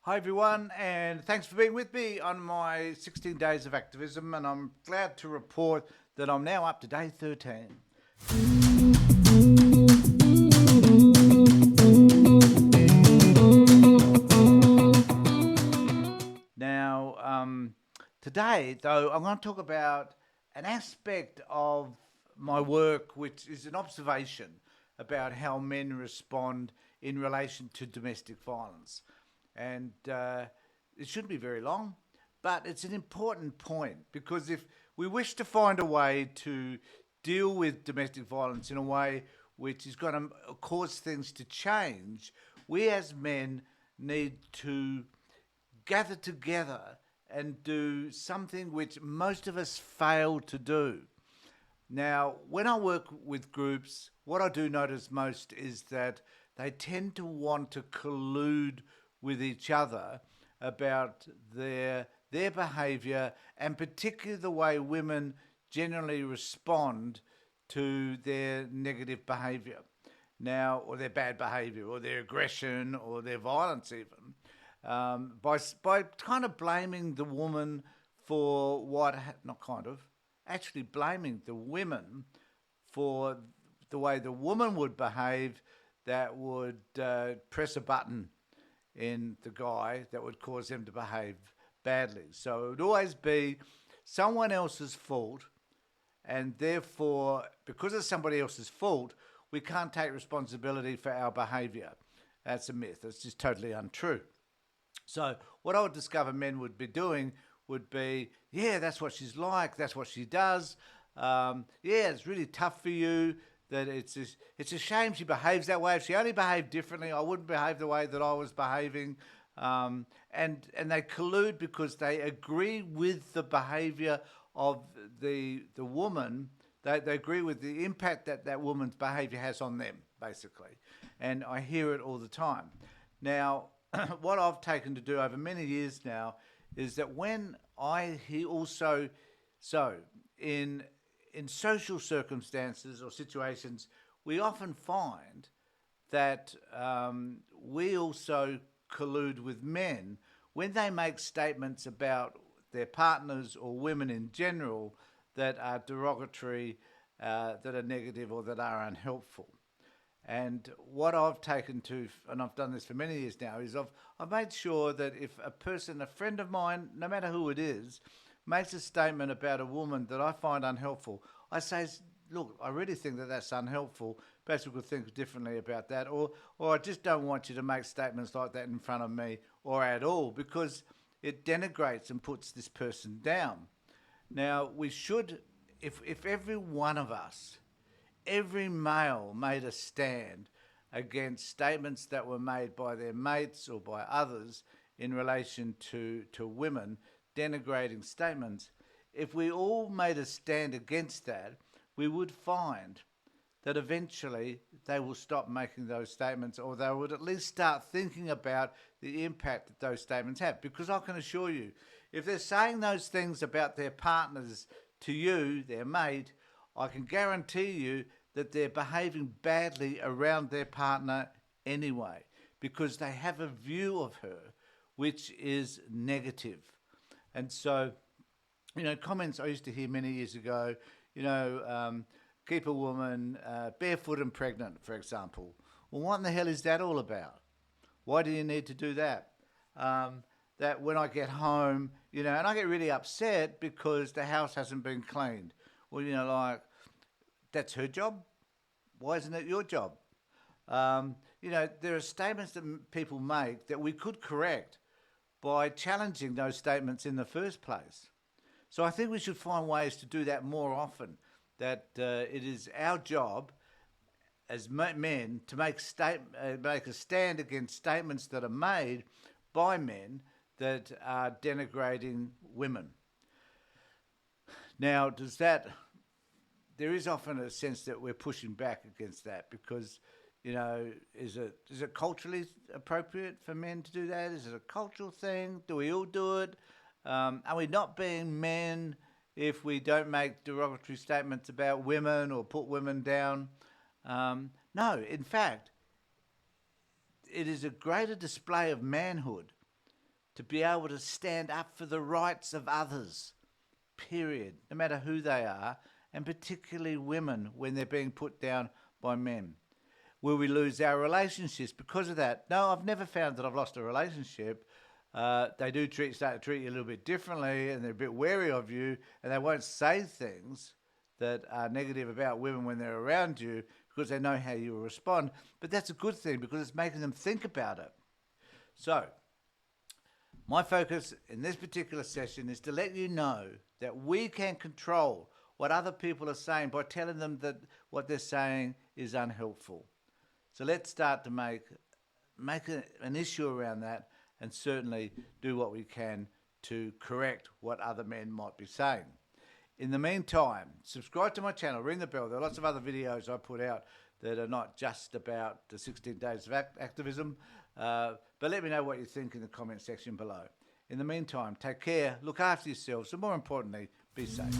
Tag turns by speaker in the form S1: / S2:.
S1: Hi everyone, and thanks for being with me on my 16 Days of Activism, and I'm glad to report that I'm now up to day 13. Now, today, though, I'm going to talk about an aspect of my work which is an observation about how men respond in relation to domestic violence. And it shouldn't be very long, but it's an important point because if we wish to find a way to deal with domestic violence in a way which is going to cause things to change, we as men need to gather together and do something which most of us fail to do. Now, when I work with groups, what I do notice most is that they tend to want to collude with each other about their behaviour, and particularly the way women generally respond to their negative behaviour now, or their bad behaviour, or their aggression, or their violence even, by kind of blaming the woman for not kind of, actually blaming the women for the way the woman would behave that would press a button in the guy that would cause them to behave badly. So it would always be someone else's fault, and therefore, because it's somebody else's fault, we can't take responsibility for our behaviour. That's a myth. It's just totally untrue. So what I would discover men would be doing would be, yeah, that's what she's like, that's what she does. Yeah, it's really tough for you. That it's a shame she behaves that way. If she only behaved differently, I wouldn't behave the way that I was behaving. And they collude because they agree with the behaviour of the woman. They agree with the impact that that woman's behaviour has on them, basically. And I hear it all the time. Now, what I've taken to do over many years now is that when I hear also, so in social circumstances or situations, we often find that we also collude with men when they make statements about their partners or women in general that are derogatory, that are negative, or that are unhelpful. And what I've taken to, and I've done this for many years now, is I've made sure that if a person, a friend of mine, no matter who it is, makes a statement about a woman that I find unhelpful, I say, look, I really think that that's unhelpful. Perhaps we could think differently about that. Or I just don't want you to make statements like that in front of me or at all, because it denigrates and puts this person down. Now, we should, if every one of us, every male made a stand against statements that were made by their mates or by others in relation to women, denigrating statements, if we all made a stand against that, we would find that eventually they will stop making those statements, or they would at least start thinking about the impact that those statements have. Because I can assure you, if they're saying those things about their partners to you, their mate, I can guarantee you that they're behaving badly around their partner anyway, because they have a view of her which is negative. And so, comments I used to hear many years ago, keep a woman barefoot and pregnant, for example. Well, what in the hell is that all about? Why do you need to do that? That when I get home, and I get really upset because the house hasn't been cleaned. Well, that's her job. Why isn't it your job? There are statements that people make that we could correct by challenging those statements in the first place. So I think we should find ways to do that more often, that it is our job as men to make a stand against statements that are made by men that are denigrating women. Now, there is often a sense that we're pushing back against that because, is it culturally appropriate for men to do that? Is it a cultural thing? Do we all do it? Are we not being men if we don't make derogatory statements about women or put women down? No, in fact, it is a greater display of manhood to be able to stand up for the rights of others, period, no matter who they are, and particularly women when they're being put down by men. Will we lose our relationships because of that? No, I've never found that I've lost a relationship. They do start to treat you a little bit differently, and they're a bit wary of you, and they won't say things that are negative about women when they're around you because they know how you will respond. But that's a good thing because it's making them think about it. So, my focus in this particular session is to let you know that we can control what other people are saying by telling them that what they're saying is unhelpful. So let's start to make an issue around that, and certainly do what we can to correct what other men might be saying. In the meantime, subscribe to my channel, ring the bell. There are lots of other videos I put out that are not just about the 16 Days of Activism, but let me know what you think in the comment section below. In the meantime, take care, look after yourselves, and more importantly, be safe.